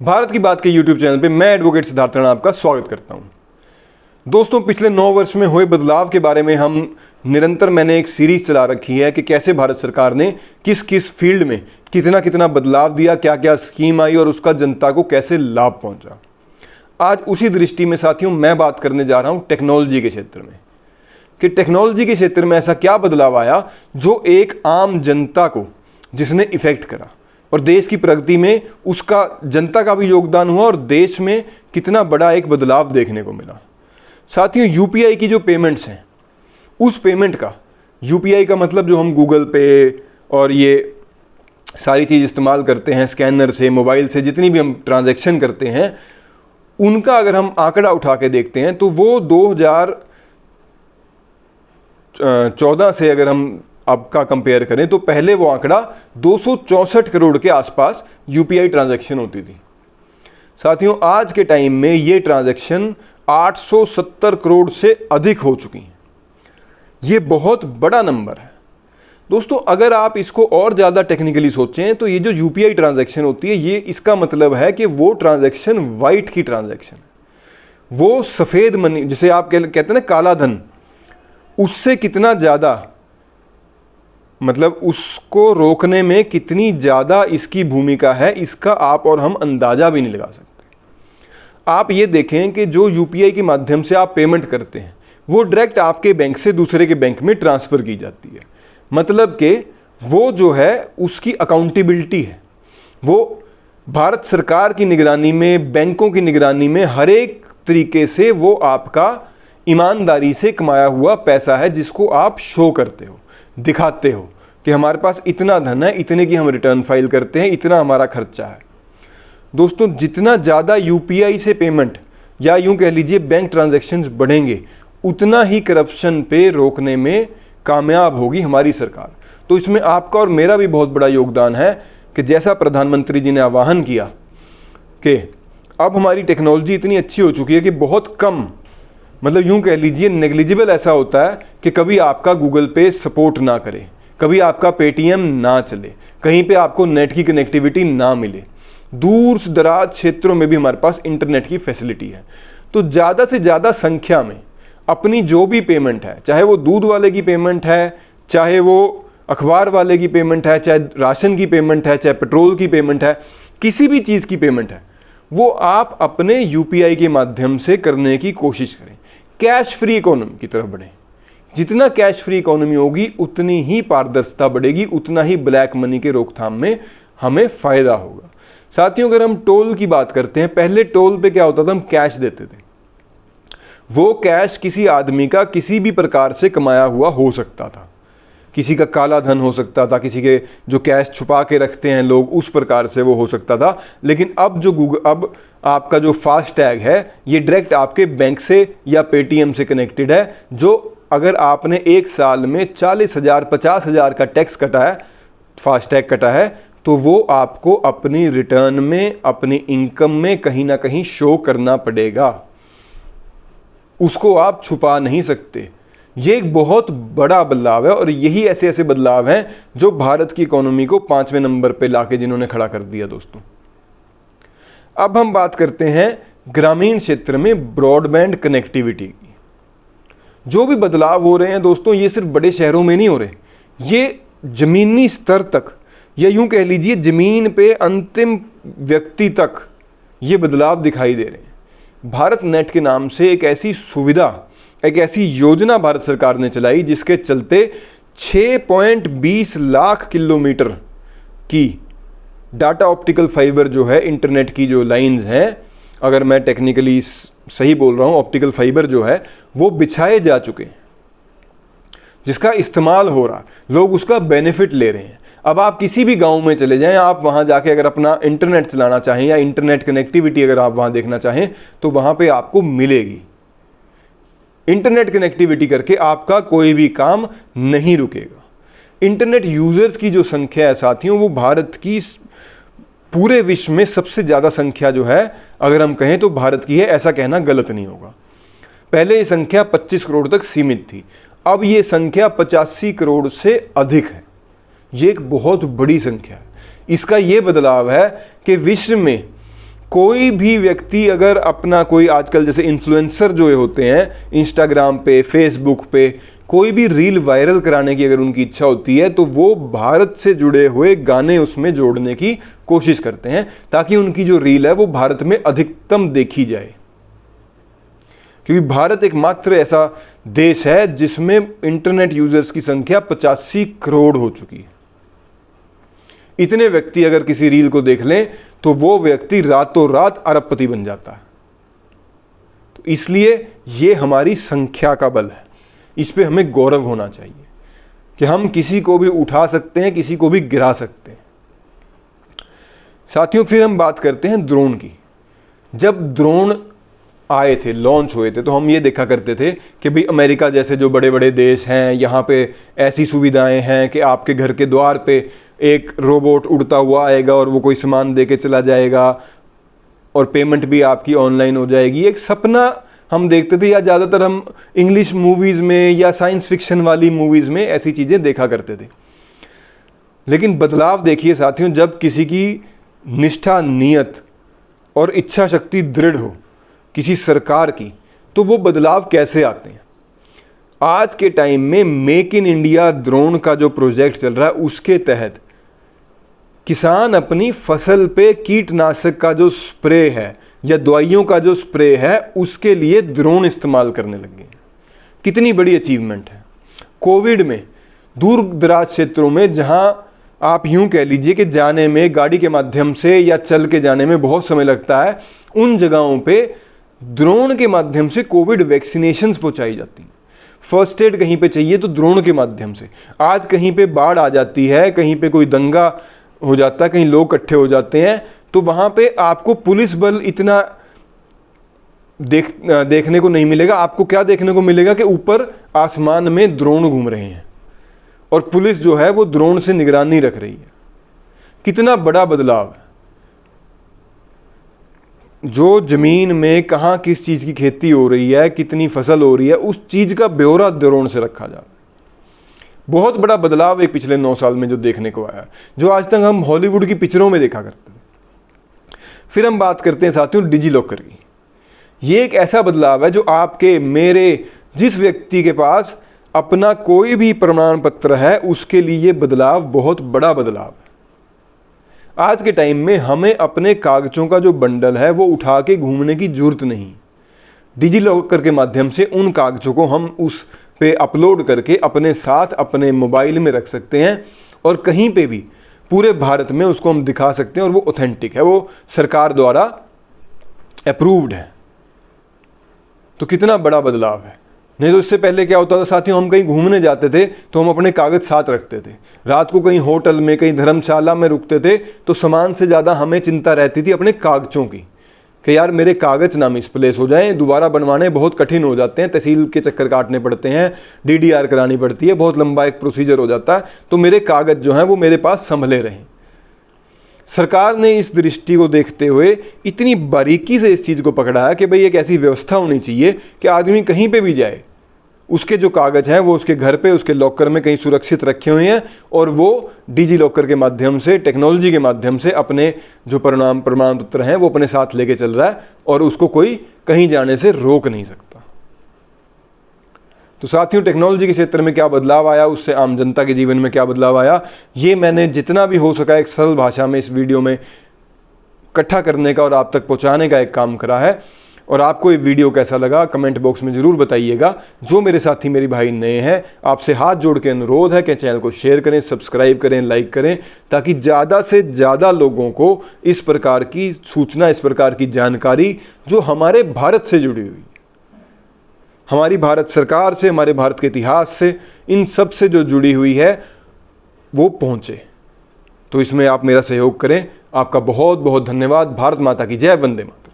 भारत की बात के YouTube चैनल पे मैं एडवोकेट सिद्धार्थ राणा आपका स्वागत करता हूं। दोस्तों, पिछले 9 वर्ष में हुए बदलाव के बारे में मैंने एक सीरीज चला रखी है कि कैसे भारत सरकार ने किस किस फील्ड में कितना कितना बदलाव दिया, क्या क्या स्कीम आई और उसका जनता को कैसे लाभ पहुंचा। आज उसी दृष्टि में साथियों मैं बात करने जा रहा हूं टेक्नोलॉजी के क्षेत्र में, कि टेक्नोलॉजी के क्षेत्र में ऐसा क्या बदलाव आया जो एक आम जनता को जिसने इफेक्ट करा और देश की प्रगति में उसका जनता का भी योगदान हुआ और देश में कितना बड़ा एक बदलाव देखने को मिला। साथियों, यूपीआई की जो पेमेंट्स हैं, उस पेमेंट का, यूपीआई का मतलब जो हम गूगल पे और ये सारी चीज़ इस्तेमाल करते हैं, स्कैनर से, मोबाइल से जितनी भी हम ट्रांजैक्शन करते हैं, उनका अगर हम आंकड़ा उठा के देखते हैं तो वो 2014 से अगर हम अब का कंपेयर करें तो पहले वो आंकड़ा 264 करोड़ के आसपास यूपीआई ट्रांजैक्शन होती थी। साथियों, आज के टाइम में ये ट्रांजैक्शन 870 करोड़ से अधिक हो चुकी हैं। ये बहुत बड़ा नंबर है। दोस्तों, अगर आप इसको और ज़्यादा टेक्निकली सोचें तो ये जो यूपीआई ट्रांजैक्शन होती है, ये इसका मतलब है कि वो ट्रांजैक्शन वाइट की ट्रांजैक्शन है, वो सफ़ेद मनी जिसे आप कहते हैं ना काला धन, उससे कितना ज़्यादा, मतलब उसको रोकने में कितनी ज़्यादा इसकी भूमिका है, इसका आप और हम अंदाज़ा भी नहीं लगा सकते। आप ये देखें कि जो यूपीआई के माध्यम से आप पेमेंट करते हैं वो डायरेक्ट आपके बैंक से दूसरे के बैंक में ट्रांसफ़र की जाती है। मतलब कि वो जो है उसकी अकाउंटेबिलिटी है, वो भारत सरकार की निगरानी में, बैंकों की निगरानी में, हर एक तरीके से वो आपका ईमानदारी से कमाया हुआ पैसा है जिसको आप शो करते हो, दिखाते हो कि हमारे पास इतना धन है, इतने की हम रिटर्न फाइल करते हैं, इतना हमारा खर्चा है। दोस्तों, जितना ज़्यादा यूपीआई से पेमेंट या यूं कह लीजिए बैंक ट्रांजैक्शंस बढ़ेंगे, उतना ही करप्शन पे रोकने में कामयाब होगी हमारी सरकार। तो इसमें आपका और मेरा भी बहुत बड़ा योगदान है कि जैसा प्रधानमंत्री जी ने आह्वान किया कि अब हमारी टेक्नोलॉजी इतनी अच्छी हो चुकी है कि बहुत कम, मतलब यूं कह लीजिए नेग्लिजिबल ऐसा होता है कि कभी आपका गूगल पे सपोर्ट ना करे, कभी आपका पेटीएम ना चले, कहीं पे आपको नेट की कनेक्टिविटी ना मिले। दूर दराज क्षेत्रों में भी हमारे पास इंटरनेट की फैसिलिटी है। तो ज़्यादा से ज़्यादा संख्या में अपनी जो भी पेमेंट है, चाहे वो दूध वाले की पेमेंट है, चाहे वो अखबार वाले की पेमेंट है, चाहे राशन की पेमेंट है, चाहे पेट्रोल की पेमेंट है, किसी भी चीज़ की पेमेंट है, वो आप अपने यूपीआई के माध्यम से करने की कोशिश करें। कैश फ्री इकोनॉमी की तरफ बढ़ें। जितना कैश फ्री इकोनॉमी होगी उतनी ही पारदर्शिता बढ़ेगी, उतना ही ब्लैक मनी के रोकथाम में हमें फ़ायदा होगा। साथियों, अगर हम टोल की बात करते हैं, पहले टोल पे क्या होता था, हम कैश देते थे। वो कैश किसी आदमी का किसी भी प्रकार से कमाया हुआ हो सकता था, किसी का काला धन हो सकता था, किसी के जो कैश छुपा के रखते हैं लोग, उस प्रकार से वो हो सकता था। लेकिन अब आपका जो फास्ट टैग है ये डायरेक्ट आपके बैंक से या पेटीएम से कनेक्टेड है, जो अगर आपने एक साल में 40,000 50,000 का टैक्स कटा है, फास्ट टैग कटा है, तो वो आपको अपनी रिटर्न में, अपनी इनकम में कहीं ना कहीं शो करना पड़ेगा, उसको आप छुपा नहीं सकते। ये एक बहुत बड़ा बदलाव है और यही ऐसे ऐसे बदलाव हैं जो भारत की इकोनॉमी को 5वें नंबर पे लाके जिन्होंने खड़ा कर दिया। दोस्तों, अब हम बात करते हैं ग्रामीण क्षेत्र में ब्रॉडबैंड कनेक्टिविटी की। जो भी बदलाव हो रहे हैं दोस्तों, ये सिर्फ बड़े शहरों में नहीं हो रहे, ये ज़मीनी स्तर तक, या यूं कह लीजिए ज़मीन पे अंतिम व्यक्ति तक ये बदलाव दिखाई दे रहे हैं। भारत नेट के नाम से एक ऐसी सुविधा, एक ऐसी योजना भारत सरकार ने चलाई जिसके चलते 6.20 लाख किलोमीटर की डाटा ऑप्टिकल फाइबर जो है, इंटरनेट की जो लाइंस हैं, अगर मैं टेक्निकली सही बोल रहा हूँ, ऑप्टिकल फाइबर जो है वो बिछाए जा चुके हैं, जिसका इस्तेमाल हो रहा, लोग उसका बेनिफिट ले रहे हैं। अब आप किसी भी गांव में चले जाएं, आप वहां जाके अगर अपना इंटरनेट चलाना चाहें या इंटरनेट कनेक्टिविटी अगर आप वहां देखना चाहें तो वहां पे आपको मिलेगी। इंटरनेट कनेक्टिविटी करके आपका कोई भी काम नहीं रुकेगा। इंटरनेट यूजर्स की जो संख्या है साथियों, वो भारत की पूरे विश्व में सबसे ज़्यादा संख्या जो है, अगर हम कहें तो भारत की है, ऐसा कहना गलत नहीं होगा। पहले ये संख्या 25 करोड़ तक सीमित थी, अब ये संख्या 85 करोड़ से अधिक है। ये एक बहुत बड़ी संख्या है। इसका ये बदलाव है कि विश्व में कोई भी व्यक्ति अगर अपना कोई आजकल जैसे इन्फ्लुएंसर जो होते हैं इंस्टाग्राम पे, फेसबुक पे, कोई भी रील वायरल कराने की अगर उनकी इच्छा होती है तो वो भारत से जुड़े हुए गाने उसमें जोड़ने की कोशिश करते हैं ताकि उनकी जो रील है वो भारत में अधिकतम देखी जाए, क्योंकि भारत एकमात्र ऐसा देश है जिसमें इंटरनेट यूजर्स की संख्या 85 करोड़ हो चुकी है। इतने व्यक्ति अगर किसी रील को देख लें तो वो व्यक्ति रातों रात अरबपति बन जाता है। तो इसलिए ये हमारी संख्या का बल है, इस पे हमें गौरव होना चाहिए कि हम किसी को भी उठा सकते हैं, किसी को भी गिरा सकते हैं। साथियों, फिर हम बात करते हैं ड्रोन की। जब ड्रोन आए थे, लॉन्च हुए थे, तो हम ये देखा करते थे कि भाई अमेरिका जैसे जो बड़े बड़े देश हैं, यहाँ पे ऐसी सुविधाएं हैं कि आपके घर के द्वार पे एक रोबोट उड़ता हुआ आएगा और वो कोई सामान दे के चला जाएगा और पेमेंट भी आपकी ऑनलाइन हो जाएगी। एक सपना हम देखते थे, या ज़्यादातर हम इंग्लिश मूवीज़ में या साइंस फिक्शन वाली मूवीज़ में ऐसी चीज़ें देखा करते थे। लेकिन बदलाव देखिए साथियों, जब किसी की निष्ठा, नियत और इच्छा शक्ति दृढ़ हो किसी सरकार की, तो वो बदलाव कैसे आते हैं। आज के टाइम में मेक इन इंडिया ड्रोन का जो प्रोजेक्ट चल रहा है, उसके तहत किसान अपनी फसल पे कीटनाशक का जो स्प्रे है या दवाइयों का जो स्प्रे है उसके लिए ड्रोन इस्तेमाल करने लगे हैं। कितनी बड़ी अचीवमेंट है। कोविड में दूर दराज क्षेत्रों में जहां आप यूं कह लीजिए कि जाने में गाड़ी के माध्यम से या चल के जाने में बहुत समय लगता है, उन जगहों पे ड्रोन के माध्यम से कोविड वैक्सीनेशंस पहुंचाई जाती हैं। फर्स्ट एड कहीं पे चाहिए तो ड्रोन के माध्यम से। आज कहीं पे बाढ़ आ जाती है, कहीं पे कोई दंगा हो जाता है, कहीं लोग इकट्ठे हो जाते हैं, तो वहां पे आपको पुलिस बल इतना देखने को नहीं मिलेगा। आपको क्या देखने को मिलेगा कि ऊपर आसमान में ड्रोन घूम रहे हैं और पुलिस जो है वो ड्रोन से निगरानी रख रही है। कितना बड़ा बदलाव है। जो जमीन में कहाँ किस चीज़ की खेती हो रही है, कितनी फसल हो रही है, उस चीज़ का ब्यौरा ड्रोन से रखा जा रहा है। बहुत बड़ा बदलाव एक पिछले 9 साल में जो देखने को आया, जो आज तक हम हॉलीवुड की पिक्चरों में देखा करते थे। फिर हम बात करते हैं साथियों डिजी लॉकर की। ये एक ऐसा बदलाव है जो आपके, मेरे, जिस व्यक्ति के पास अपना कोई भी प्रमाण पत्र है उसके लिए बदलाव बहुत बड़ा बदलाव है। आज के टाइम में हमें अपने कागजों का जो बंडल है वो उठा के घूमने की जरूरत नहीं। डिजी लॉकर के माध्यम से उन कागजों को हम उस पे अपलोड करके अपने साथ अपने मोबाइल में रख सकते हैं और कहीं पे भी पूरे भारत में उसको हम दिखा सकते हैं और वो ऑथेंटिक है, वो सरकार द्वारा अप्रूव्ड है। तो कितना बड़ा बदलाव है। नहीं तो इससे पहले क्या होता था साथियों, हम कहीं घूमने जाते थे तो हम अपने कागज साथ रखते थे। रात को कहीं होटल में, कहीं धर्मशाला में रुकते थे तो सामान से ज़्यादा हमें चिंता रहती थी अपने कागजों की कि यार मेरे कागज ना मिसप्लेस हो जाएं। दोबारा बनवाने बहुत कठिन हो जाते हैं, तहसील के चक्कर काटने पड़ते हैं, DDR करानी पड़ती है, बहुत लंबा एक प्रोसीजर हो जाता है। तो मेरे कागज जो हैं वो मेरे पास संभले रहें। सरकार ने इस दृष्टि को देखते हुए इतनी बारीकी से इस चीज़ को पकड़ा है कि भाई एक ऐसी व्यवस्था होनी चाहिए कि आदमी कहीं पे भी जाए उसके जो कागज़ हैं वो उसके घर पे, उसके लॉकर में कहीं सुरक्षित रखे हुए हैं और वो डिजी लॉकर के माध्यम से, टेक्नोलॉजी के माध्यम से अपने जो प्रमाण पत्र हैं वो अपने साथ लेके चल रहा है और उसको कोई कहीं जाने से रोक नहीं सकता। तो साथियों, टेक्नोलॉजी के क्षेत्र में क्या बदलाव आया, उससे आम जनता के जीवन में क्या बदलाव आया, ये मैंने जितना भी हो सका एक सरल भाषा में इस वीडियो में इकट्ठा करने का और आप तक पहुंचाने का एक काम करा है। और आपको ये वीडियो कैसा लगा कमेंट बॉक्स में ज़रूर बताइएगा। जो मेरे साथी, मेरे भाई नए हैं, आपसे हाथ जोड़ के अनुरोध है कि चैनल को शेयर करें, सब्सक्राइब करें, लाइक करें, ताकि ज़्यादा से ज़्यादा लोगों को इस प्रकार की सूचना, इस प्रकार की जानकारी जो हमारे भारत से जुड़ी हुई, हमारी भारत सरकार से, हमारे भारत के इतिहास से, इन सब से जो जुड़ी हुई है वो पहुँचे। तो इसमें आप मेरा सहयोग करें। आपका बहुत बहुत धन्यवाद। भारत माता की जय। वंदे मातरम।